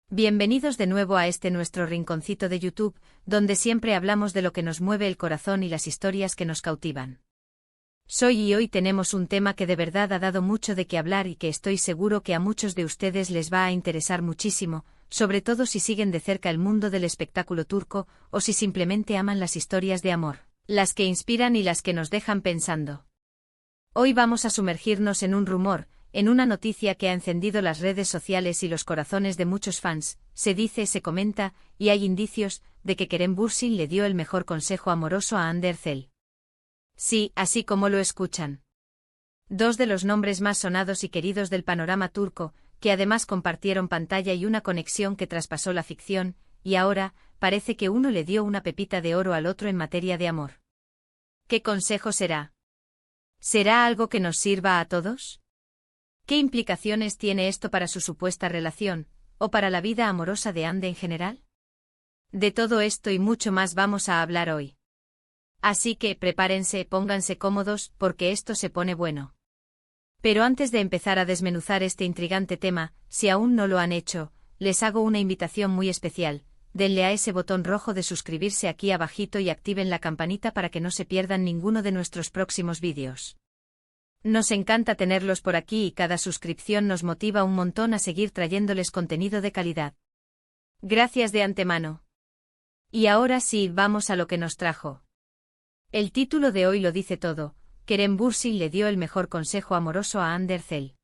Bienvenidos de nuevo a este nuestro rinconcito de YouTube, donde siempre hablamos de lo que nos mueve el corazón y las historias que nos cautivan. Y hoy tenemos un tema que de verdad ha dado mucho de qué hablar y que estoy seguro que a muchos de ustedes les va a interesar muchísimo, sobre todo si siguen de cerca el mundo del espectáculo turco o si simplemente aman las historias de amor, las que inspiran y las que nos dejan pensando. Hoy vamos a sumergirnos en un rumor, en una noticia que ha encendido las redes sociales y los corazones de muchos fans. Se dice, se comenta, y hay indicios, de que Kerem Bürsin le dio el mejor consejo amoroso a Hande Erçel. Sí, así como lo escuchan. Dos de los nombres más sonados y queridos del panorama turco, que además compartieron pantalla y una conexión que traspasó la ficción, y ahora, parece que uno le dio una pepita de oro al otro en materia de amor. ¿Qué consejo será? ¿Será algo que nos sirva a todos? ¿Qué implicaciones tiene esto para su supuesta relación, o para la vida amorosa de Hande en general? De todo esto y mucho más vamos a hablar hoy. Así que prepárense, pónganse cómodos, porque esto se pone bueno. Pero antes de empezar a desmenuzar este intrigante tema, si aún no lo han hecho, les hago una invitación muy especial. Denle a ese botón rojo de suscribirse aquí abajito y activen la campanita para que no se pierdan ninguno de nuestros próximos vídeos. Nos encanta tenerlos por aquí y cada suscripción nos motiva un montón a seguir trayéndoles contenido de calidad. Gracias de antemano. Y ahora sí, vamos a lo que nos trajo. El título de hoy lo dice todo: Kerem Bürsin le dio el mejor consejo amoroso a Hande Erçel.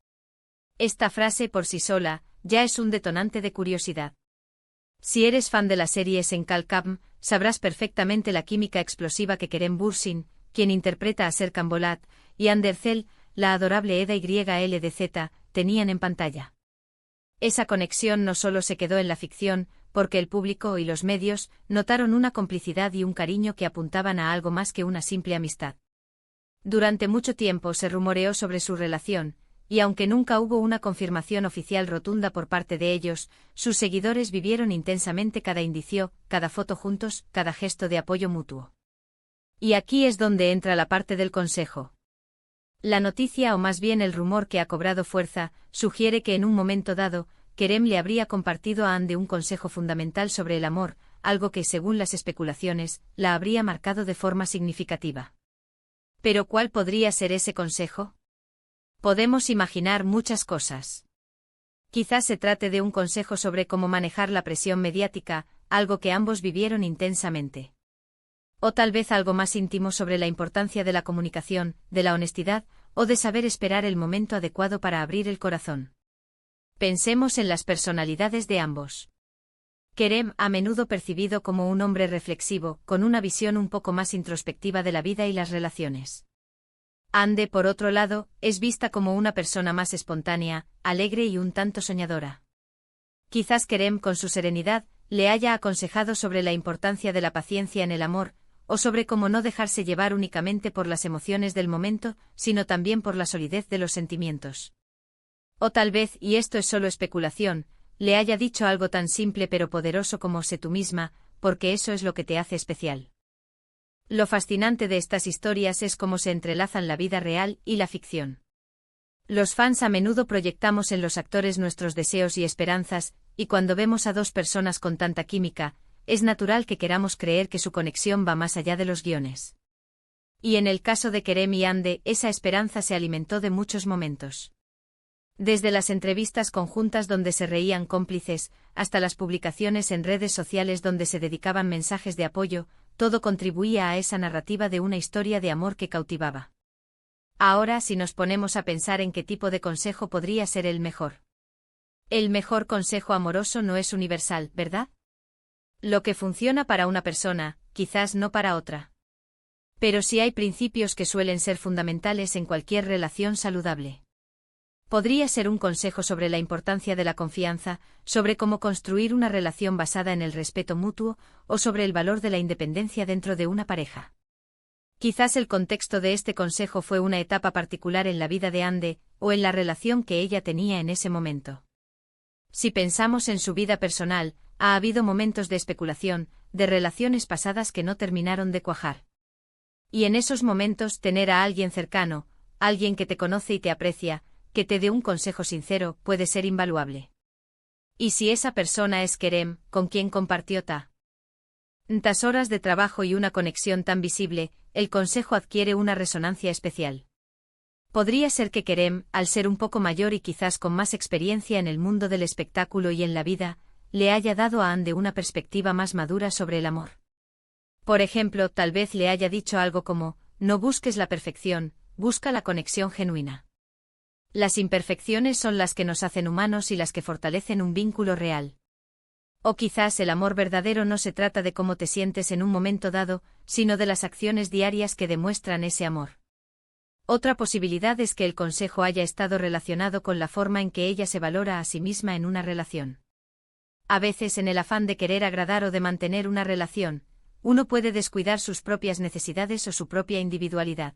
Esta frase por sí sola, ya es un detonante de curiosidad. Si eres fan de la serie Senkalkam, sabrás perfectamente la química explosiva que Kerem Bürsin, quien interpreta a Serkan Bolat, y Hande Erçel, la adorable Eda YLDZ, tenían en pantalla. Esa conexión no solo se quedó en la ficción, porque el público y los medios notaron una complicidad y un cariño que apuntaban a algo más que una simple amistad. Durante mucho tiempo se rumoreó sobre su relación, y aunque nunca hubo una confirmación oficial rotunda por parte de ellos, sus seguidores vivieron intensamente cada indicio, cada foto juntos, cada gesto de apoyo mutuo. Y aquí es donde entra la parte del consejo. La noticia, o más bien el rumor que ha cobrado fuerza, sugiere que en un momento dado, Kerem le habría compartido a Hande un consejo fundamental sobre el amor, algo que, según las especulaciones, la habría marcado de forma significativa. ¿Pero cuál podría ser ese consejo? Podemos imaginar muchas cosas. Quizás se trate de un consejo sobre cómo manejar la presión mediática, algo que ambos vivieron intensamente. O tal vez algo más íntimo sobre la importancia de la comunicación, de la honestidad, o de saber esperar el momento adecuado para abrir el corazón. Pensemos en las personalidades de ambos. Kerem, a menudo percibido como un hombre reflexivo, con una visión un poco más introspectiva de la vida y las relaciones. Hande, por otro lado, es vista como una persona más espontánea, alegre y un tanto soñadora. Quizás Kerem, con su serenidad, le haya aconsejado sobre la importancia de la paciencia en el amor, o sobre cómo no dejarse llevar únicamente por las emociones del momento, sino también por la solidez de los sentimientos. O tal vez, y esto es solo especulación, le haya dicho algo tan simple pero poderoso como sé tú misma, porque eso es lo que te hace especial. Lo fascinante de estas historias es cómo se entrelazan la vida real y la ficción. Los fans a menudo proyectamos en los actores nuestros deseos y esperanzas, y cuando vemos a dos personas con tanta química, es natural que queramos creer que su conexión va más allá de los guiones. Y en el caso de Kerem y Hande, esa esperanza se alimentó de muchos momentos. Desde las entrevistas conjuntas donde se reían cómplices, hasta las publicaciones en redes sociales donde se dedicaban mensajes de apoyo, todo contribuía a esa narrativa de una historia de amor que cautivaba. Ahora, si nos ponemos a pensar en qué tipo de consejo podría ser el mejor. El mejor consejo amoroso no es universal, ¿verdad? Lo que funciona para una persona, quizás no para otra. Pero sí hay principios que suelen ser fundamentales en cualquier relación saludable. Podría ser un consejo sobre la importancia de la confianza, sobre cómo construir una relación basada en el respeto mutuo, o sobre el valor de la independencia dentro de una pareja. Quizás el contexto de este consejo fue una etapa particular en la vida de Hande, o en la relación que ella tenía en ese momento. Si pensamos en su vida personal, ha habido momentos de especulación, de relaciones pasadas que no terminaron de cuajar. Y en esos momentos tener a alguien cercano, alguien que te conoce y te aprecia, que te dé un consejo sincero, puede ser invaluable. Y si esa persona es Kerem, con quien compartió tantas horas de trabajo y una conexión tan visible, el consejo adquiere una resonancia especial. Podría ser que Kerem, al ser un poco mayor y quizás con más experiencia en el mundo del espectáculo y en la vida, le haya dado a Ande una perspectiva más madura sobre el amor. Por ejemplo, tal vez le haya dicho algo como, no busques la perfección, busca la conexión genuina. Las imperfecciones son las que nos hacen humanos y las que fortalecen un vínculo real. O quizás el amor verdadero no se trata de cómo te sientes en un momento dado, sino de las acciones diarias que demuestran ese amor. Otra posibilidad es que el consejo haya estado relacionado con la forma en que ella se valora a sí misma en una relación. A veces, en el afán de querer agradar o de mantener una relación, uno puede descuidar sus propias necesidades o su propia individualidad.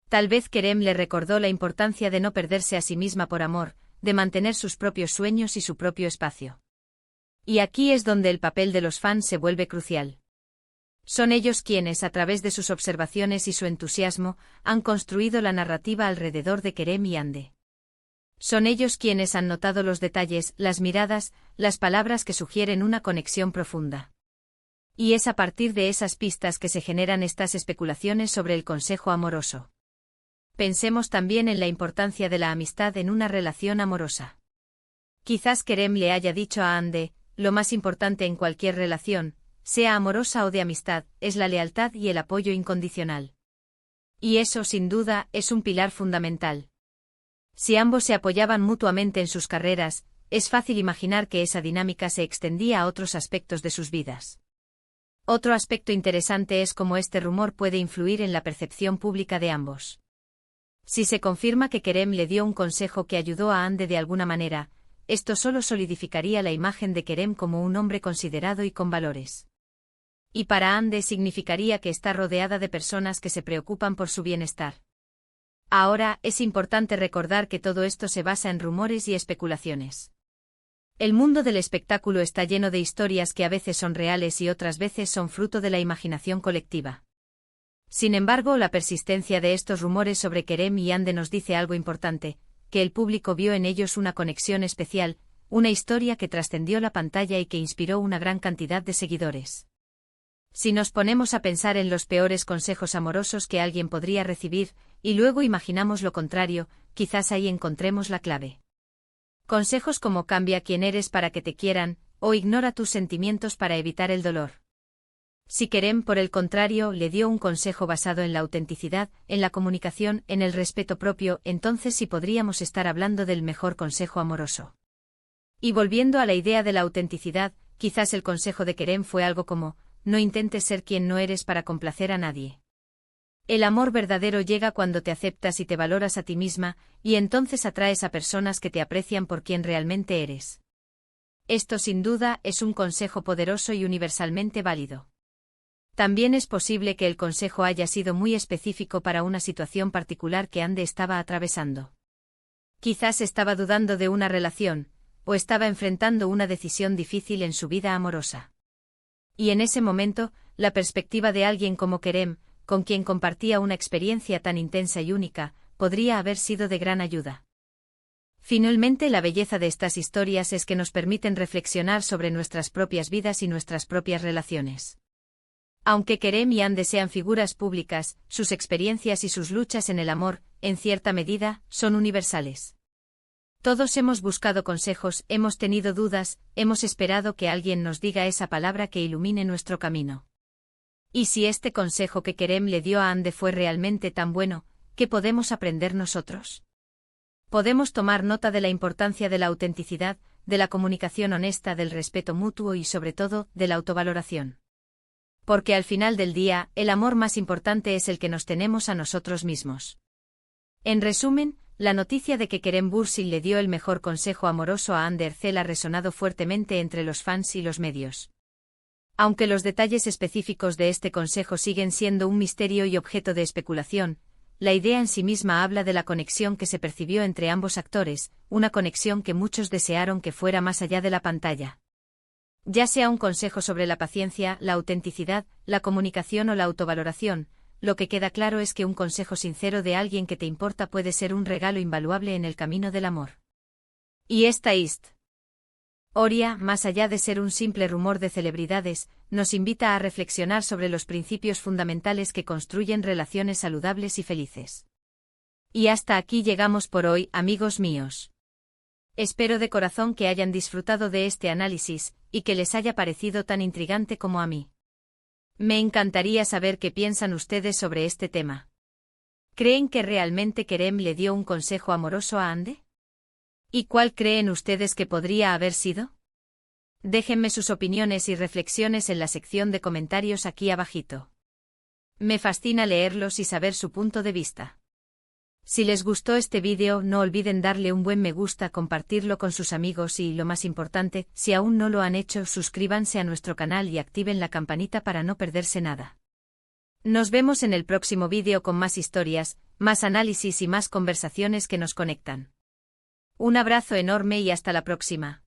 Tal vez Kerem le recordó la importancia de no perderse a sí misma por amor, de mantener sus propios sueños y su propio espacio. Y aquí es donde el papel de los fans se vuelve crucial. Son ellos quienes, a través de sus observaciones y su entusiasmo, han construido la narrativa alrededor de Kerem y Ande. Son ellos quienes han notado los detalles, las miradas, las palabras que sugieren una conexión profunda. Y es a partir de esas pistas que se generan estas especulaciones sobre el consejo amoroso. Pensemos también en la importancia de la amistad en una relación amorosa. Quizás Kerem le haya dicho a Ande, lo más importante en cualquier relación, sea amorosa o de amistad, es la lealtad y el apoyo incondicional. Y eso, sin duda, es un pilar fundamental. Si ambos se apoyaban mutuamente en sus carreras, es fácil imaginar que esa dinámica se extendía a otros aspectos de sus vidas. Otro aspecto interesante es cómo este rumor puede influir en la percepción pública de ambos. Si se confirma que Kerem le dio un consejo que ayudó a Ande de alguna manera, esto solo solidificaría la imagen de Kerem como un hombre considerado y con valores. Y para Ande significaría que está rodeada de personas que se preocupan por su bienestar. Ahora, es importante recordar que todo esto se basa en rumores y especulaciones. El mundo del espectáculo está lleno de historias que a veces son reales y otras veces son fruto de la imaginación colectiva. Sin embargo, la persistencia de estos rumores sobre Kerem y Ande nos dice algo importante, que el público vio en ellos una conexión especial, una historia que trascendió la pantalla y que inspiró una gran cantidad de seguidores. Si nos ponemos a pensar en los peores consejos amorosos que alguien podría recibir, y luego imaginamos lo contrario, quizás ahí encontremos la clave. Consejos como cambia quién eres para que te quieran, o ignora tus sentimientos para evitar el dolor. Si Kerem, por el contrario, le dio un consejo basado en la autenticidad, en la comunicación, en el respeto propio, entonces sí podríamos estar hablando del mejor consejo amoroso. Y volviendo a la idea de la autenticidad, quizás el consejo de Kerem fue algo como, no intentes ser quien no eres para complacer a nadie. El amor verdadero llega cuando te aceptas y te valoras a ti misma, y entonces atraes a personas que te aprecian por quien realmente eres. Esto sin duda es un consejo poderoso y universalmente válido. También es posible que el consejo haya sido muy específico para una situación particular que Ande estaba atravesando. Quizás estaba dudando de una relación, o estaba enfrentando una decisión difícil en su vida amorosa. Y en ese momento, la perspectiva de alguien como Kerem, con quien compartía una experiencia tan intensa y única, podría haber sido de gran ayuda. Finalmente, la belleza de estas historias es que nos permiten reflexionar sobre nuestras propias vidas y nuestras propias relaciones. Aunque Kerem y Ande sean figuras públicas, sus experiencias y sus luchas en el amor, en cierta medida, son universales. Todos hemos buscado consejos, hemos tenido dudas, hemos esperado que alguien nos diga esa palabra que ilumine nuestro camino. Y si este consejo que Kerem le dio a Ande fue realmente tan bueno, ¿qué podemos aprender nosotros? Podemos tomar nota de la importancia de la autenticidad, de la comunicación honesta, del respeto mutuo y sobre todo, de la autovaloración. Porque al final del día, el amor más importante es el que nos tenemos a nosotros mismos. En resumen, la noticia de que Kerem Bürsin le dio el mejor consejo amoroso a Ande Erçel ha resonado fuertemente entre los fans y los medios. Aunque los detalles específicos de este consejo siguen siendo un misterio y objeto de especulación, la idea en sí misma habla de la conexión que se percibió entre ambos actores, una conexión que muchos desearon que fuera más allá de la pantalla. Ya sea un consejo sobre la paciencia, la autenticidad, la comunicación o la autovaloración, lo que queda claro es que un consejo sincero de alguien que te importa puede ser un regalo invaluable en el camino del amor. Y esta es Oria, más allá de ser un simple rumor de celebridades, nos invita a reflexionar sobre los principios fundamentales que construyen relaciones saludables y felices. Y hasta aquí llegamos por hoy, amigos míos. Espero de corazón que hayan disfrutado de este análisis, y que les haya parecido tan intrigante como a mí. Me encantaría saber qué piensan ustedes sobre este tema. ¿Creen que realmente Kerem le dio un consejo amoroso a Ande? ¿Y cuál creen ustedes que podría haber sido? Déjenme sus opiniones y reflexiones en la sección de comentarios aquí abajito. Me fascina leerlos y saber su punto de vista. Si les gustó este vídeo, no olviden darle un buen me gusta, compartirlo con sus amigos y, lo más importante, si aún no lo han hecho, suscríbanse a nuestro canal y activen la campanita para no perderse nada. Nos vemos en el próximo vídeo con más historias, más análisis y más conversaciones que nos conectan. Un abrazo enorme y hasta la próxima.